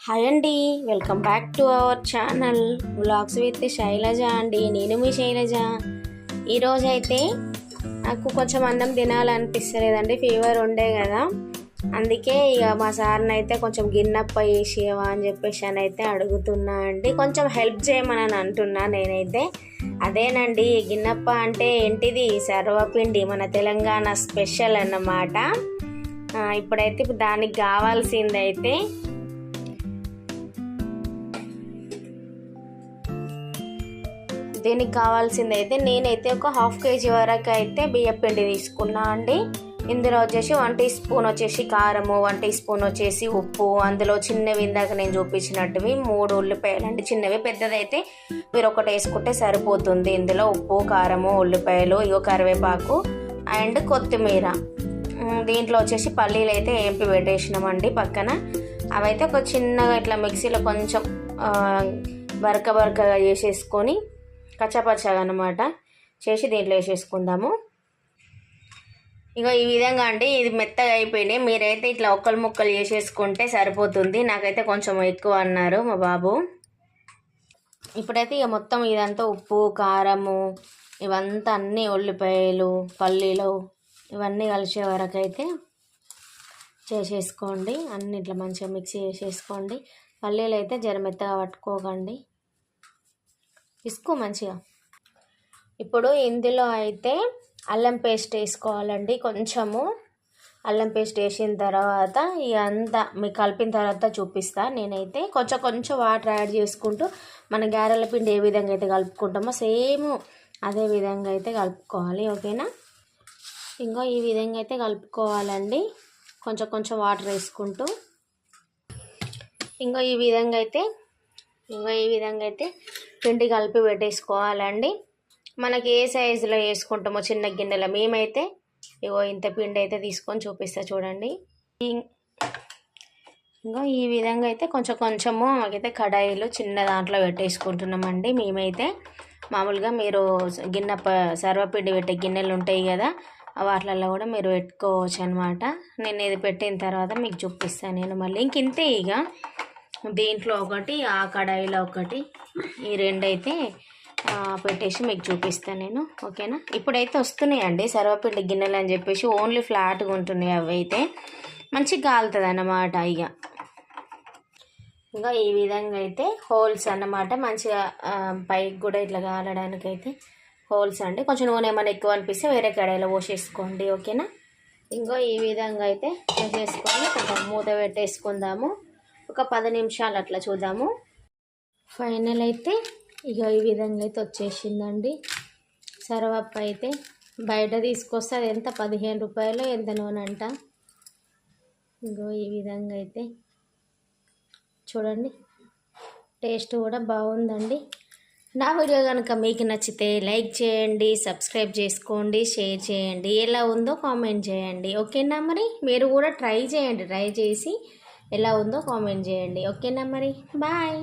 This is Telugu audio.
హాయ్ అండి, welcome back to our channel vlogs with Shailaja అండి. నేను మీ శైలజ. ఈరోజు అయితే నాకు కొంచెం అన్నం తినాలనిపిస్తలేదండి, ఫీవర్ ఉండే కదా. అందుకే ఇక మా సార్ని అయితే కొంచెం గిన్నెప్ప వేసేవా అని చెప్పేసి అని అయితే అడుగుతున్నా అండి. కొంచెం హెల్ప్ చేయమని అంటున్నా నేనైతే. అదేనండి, గిన్నెప్ప అంటే ఏంటిది? సర్వపిండి, మన తెలంగాణ స్పెషల్ అన్నమాట. ఇప్పుడైతే దానికి కావాల్సిందైతే దీనికి కావాల్సిందైతే నేనైతే ఒక హాఫ్ కేజీ వరకు అయితే బియ్యం పిండి తీసుకున్నా అండి. ఇందులో వచ్చేసి 1 టీ స్పూన్ వచ్చేసి కారము, 1 టీ స్పూన్ వచ్చేసి ఉప్పు, అందులో చిన్నవి ఇందాక నేను చూపించినట్టువి 3 ఉల్లిపాయలు అండి. చిన్నవి, పెద్దదైతే మీరు ఒకటి వేసుకుంటే సరిపోతుంది. ఇందులో ఉప్పు, కారము, ఉల్లిపాయలు, ఇగో కరివేపాకు అండ్ కొత్తిమీర. దీంట్లో వచ్చేసి పల్లీలు అయితే ఏంపి పెట్టేసినామండి పక్కన. అవైతే ఒక చిన్నగా ఇట్లా మిక్సీలో కొంచెం బరకగా చేసేసుకొని కచ్చాపచ్చాగా అనమాట చేసి దీంట్లో వేసేసుకుందాము. ఇక ఈ విధంగా అండి, ఇది మెత్తగా అయిపోయినాయి. మీరైతే ఇట్లా ఒక్కలు ముక్కలు చేసేసుకుంటే సరిపోతుంది. నాకైతే కొంచెం ఎక్కువ అన్నారు మా బాబు. ఇప్పుడైతే ఇక మొత్తం ఇదంతా ఉప్పు, కారము, ఇవంతా అన్నీ ఉల్లిపాయలు, పల్లీలు ఇవన్నీ కలిసే వరకు అయితే చేసేసుకోండి. అన్నీ ఇట్లా మంచిగా మిక్సీ చేసేసుకోండి. పల్లీలు అయితే జర మెత్తగా పట్టుకోకండి, పిసుకో మంచిగా. ఇప్పుడు ఇందులో అయితే అల్లం పేస్ట్ వేసుకోవాలండి. కొంచెము అల్లం పేస్ట్ వేసిన తర్వాత ఇదంతా మీకు కలిపిన తర్వాత చూపిస్తా. నేనైతే కొంచెం వాటర్ యాడ్ చేసుకుంటూ మన గారెల పిండి ఏ విధంగా అయితే కలుపుకుంటామో సేమ్ అదే విధంగా అయితే కలుపుకోవాలి, ఓకేనా? ఇంకో ఈ విధంగా అయితే కలుపుకోవాలండి, కొంచెం వాటర్ వేసుకుంటూ. ఇంకో ఈ విధంగా అయితే పిండి కలిపి పెట్టేసుకోవాలండి. మనకి ఏ సైజులో వేసుకుంటామో చిన్న గిన్నెలో, మేమైతే ఇగో ఇంత పిండి అయితే తీసుకొని చూపిస్తా చూడండి. ఇంకా ఈ విధంగా అయితే కొంచెము మాకైతే కడాయిలు చిన్న దాంట్లో పెట్టేసుకుంటున్నామండి. మేమైతే మామూలుగా మీరు సర్వపిండి పెట్టే గిన్నెలు ఉంటాయి కదా, వాటిలలో కూడా మీరు పెట్టుకోవచ్చు అనమాట. నేను ఇది పెట్టిన తర్వాత మీకు చూపిస్తాను నేను మళ్ళీ. ఇంతే, ఇక దీంట్లో ఒకటి, ఆ కడాయిలో ఒకటి, ఈ రెండైతే పెట్టేసి మీకు చూపిస్తాను నేను, ఓకేనా? ఇప్పుడైతే వస్తున్నాయండి సర్వపిండి గిన్నెలు అని చెప్పేసి, ఓన్లీ ఫ్లాట్గా ఉంటున్నాయి. అవి అయితే మంచిగా కాలుతుంది అన్నమాట. ఇంకా ఈ విధంగా అయితే హోల్స్ అన్నమాట, మంచిగా పైకి కూడా ఇట్లా కాలడానికి అయితే హోల్స్ అండి. కొంచెం నూనె ఏమైనా ఎక్కువ అనిపిస్తే వేరే కడాయిలో పోసేసుకోండి, ఓకేనా? ఇంకో ఈ విధంగా అయితే వేసేసుకొని కొంచెం మూత పెట్టేసుకుందాము. ఒక 10 నిమిషాలు అట్లా చూద్దాము. ఫైనల్ అయితే ఇక ఈ విధంగా అయితే వచ్చేసిందండి సర్వప్ప. అయితే బయట తీసుకొస్తే అది ఎంత 15 రూపాయలు ఎంత నూనె అంట. ఇంకో ఈ విధంగా అయితే చూడండి, టేస్ట్ కూడా బాగుందండి. నా వీడియో కనుక మీకు నచ్చితే లైక్ చేయండి, సబ్స్క్రైబ్ చేసుకోండి, షేర్ చేయండి. ఎలా ఉందో కామెంట్ చేయండి, ఓకేనా? మరి మీరు కూడా ట్రై చేయండి, ట్రై చేసి ఎలా ఉందో కామెంట్ చేయండి, ఓకేనా? మరి బాయ్.